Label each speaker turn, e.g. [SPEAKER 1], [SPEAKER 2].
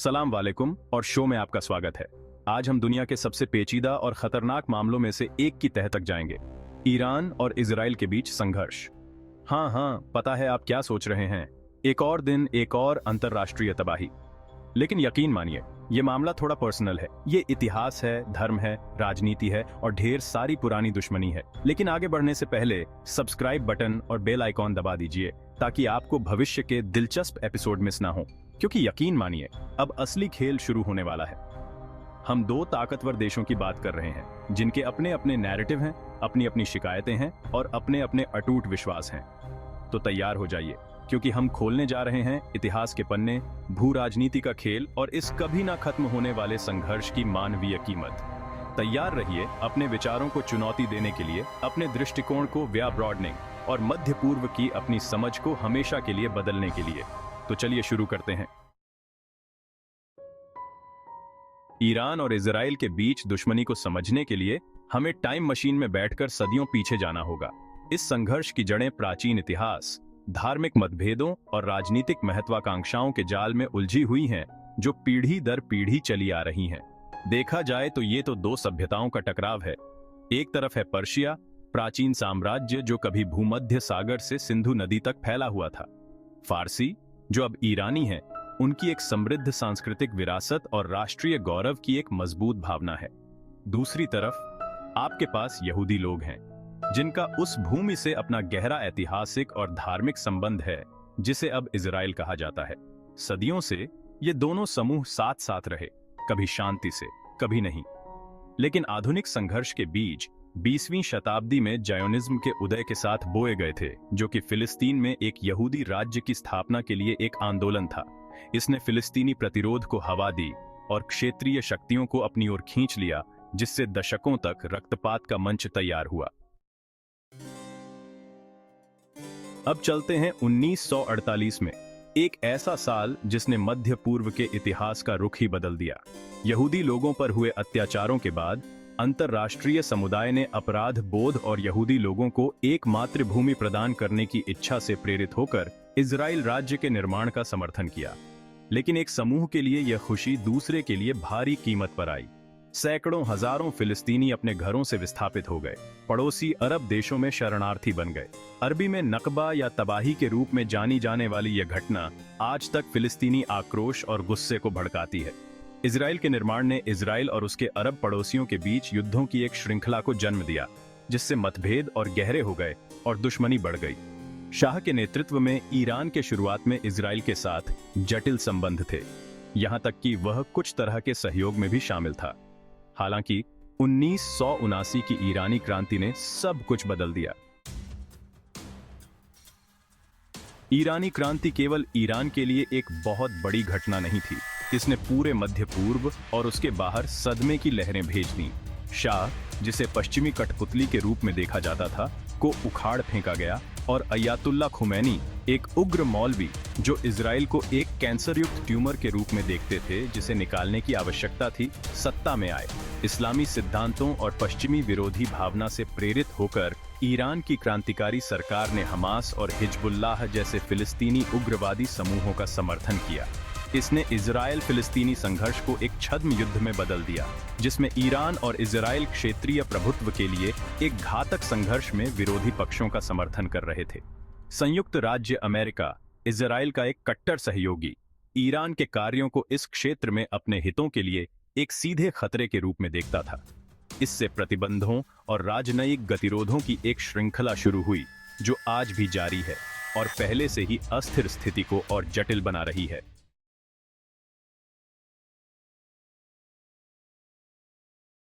[SPEAKER 1] सलाम वालेकुम और शो में आपका स्वागत है। आज हम दुनिया के सबसे पेचीदा और खतरनाक मामलों में से एक की तह तक जाएंगे, ईरान और इजराइल के बीच संघर्ष। हाँ, पता है आप क्या सोच रहे हैं, एक और दिन, एक और अंतर्राष्ट्रीय तबाही। लेकिन यकीन मानिए, ये मामला थोड़ा पर्सनल है। ये इतिहास है, धर्म है, राजनीति है और ढेर सारी पुरानी दुश्मनी है। लेकिन आगे बढ़ने से पहले सब्सक्राइब बटन और बेल आइकॉन दबा दीजिए ताकि आपको भविष्य के दिलचस्प एपिसोड मिस ना हो, क्योंकि यकीन मानिए अब असली खेल शुरू होने वाला है। हम दो ताकतवर देशों की बात कर रहे हैं जिनके अपने अपने नैरेटिव हैं, अपनी अपनी शिकायतें हैं और अपने अपने अटूट विश्वास हैं। तो तैयार हो जाइए, क्योंकि हम खोलने जा रहे हैं इतिहास के पन्ने, भू राजनीति का खेल और इस कभी ना खत्म होने वाले संघर्ष की मानवीय कीमत। तैयार रहिए अपने विचारों को चुनौती देने के लिए, अपने दृष्टिकोण को ब्रॉडनिंग और मध्य पूर्व की अपनी समझ को हमेशा के लिए बदलने के लिए। तो चलिए शुरू करते हैं। ईरान और इजराइल के बीच दुश्मनी को समझने के लिए हमें टाइम मशीन में बैठकर सदियों पीछे जाना होगा। इस संघर्ष की जड़ें प्राचीन इतिहास, धार्मिक मतभेदों और राजनीतिक महत्वाकांक्षाओं के जाल में उलझी हुई हैं, जो पीढ़ी दर पीढ़ी चली आ रही हैं। देखा जाए तो ये तो दो सभ्यताओं का टकराव है। एक तरफ है पर्शिया, प्राचीन साम्राज्य जो कभी भूमध्य सागर से सिंधु नदी तक फैला हुआ था। फारसी, जो अब ईरानी है, उनकी एक समृद्ध सांस्कृतिक विरासत और राष्ट्रीय गौरव की एक मजबूत भावना है। दूसरी तरफ आपके पास यहूदी लोग हैं, जिनका उस भूमि से अपना गहरा ऐतिहासिक और धार्मिक संबंध है, जिसे अब इजराइल कहा जाता है। सदियों से ये दोनों समूह साथ साथ रहे, कभी शांति से, कभी नहीं। लेकिन आधुनिक संघर्ष के बीज 20वीं शताब्दी में जायोनिज्म के उदय के साथ बोए गए थे, जो कि फिलिस्तीन में एक यहूदी राज्य की स्थापना के लिए एक आंदोलन था। इसने फिलिस्तीनी प्रतिरोध को हवा दी और क्षेत्रीय शक्तियों को अपनी ओर खींच लिया, जिससे दशकों तक रक्तपात का मंच तैयार हुआ। अब चलते हैं 1948 में, एक ऐसा साल जिसने मध्य पूर्व के इतिहास का रुख ही बदल दिया। यहूदी लोगों पर हुए अत्याचारों के बाद अंतर्राष्ट्रीय समुदाय ने अपराध बोध और यहूदी लोगों को एक मातृभूमि प्रदान करने की इच्छा से प्रेरित होकर इजराइल राज्य के निर्माण का समर्थन किया। लेकिन एक समूह के लिए यह खुशी दूसरे के लिए भारी कीमत पर आई। सैकड़ों हजारों फिलिस्तीनी अपने घरों से विस्थापित हो गए, पड़ोसी अरब देशों में शरणार्थी बन गए। अरबी में नकबा या तबाही के रूप में जानी जाने वाली यह घटना आज तक फिलिस्तीनी आक्रोश और गुस्से को भड़काती है। इजराइल के निर्माण ने इजराइल और उसके अरब पड़ोसियों के बीच युद्धों की एक श्रृंखला को जन्म दिया, जिससे मतभेद और गहरे हो गए और दुश्मनी बढ़ गई। शाह के नेतृत्व में ईरान के शुरुआत में इजराइल के साथ जटिल संबंध थे, यहां तक कि वह कुछ तरह के सहयोग में भी शामिल था। हालांकि 1979 की ईरानी क्रांति ने सब कुछ बदल दिया। ईरानी क्रांति केवल ईरान के लिए एक बहुत बड़ी घटना नहीं थी, इसने पूरे मध्य पूर्व और उसके बाहर सदमे की लहरें भेज दी। शाह, जिसे पश्चिमी कठपुतली के रूप में देखा जाता था, को उखाड़ फेंका गया और अयातुल्ला खुमैनी, एक उग्र मौलवी जो इजराइल को एक कैंसर युक्त ट्यूमर के रूप में देखते थे जिसे निकालने की आवश्यकता थी, सत्ता में आए। इस्लामी सिद्धांतों और पश्चिमी विरोधी भावना से प्रेरित होकर ईरान की क्रांतिकारी सरकार ने हमास और हिजबुल्लाह जैसे फिलिस्तीनी उग्रवादी समूहों का समर्थन किया। इसने इजराइल फिलिस्तीनी संघर्ष को एक छद्म युद्ध में बदल दिया, जिसमें ईरान और इजराइल क्षेत्रीय प्रभुत्व के लिए एक घातक संघर्ष में विरोधी पक्षों का समर्थन कर रहे थे। संयुक्त राज्य अमेरिका, इजराइल का एक कट्टर सहयोगी, ईरान के कार्यों को इस क्षेत्र में अपने हितों के लिए एक सीधे खतरे के रूप में देखता था। इससे प्रतिबंधों और राजनयिक गतिरोधों की एक श्रृंखला शुरू हुई, जो आज भी जारी है और पहले से ही अस्थिर स्थिति को और जटिल बना रही है।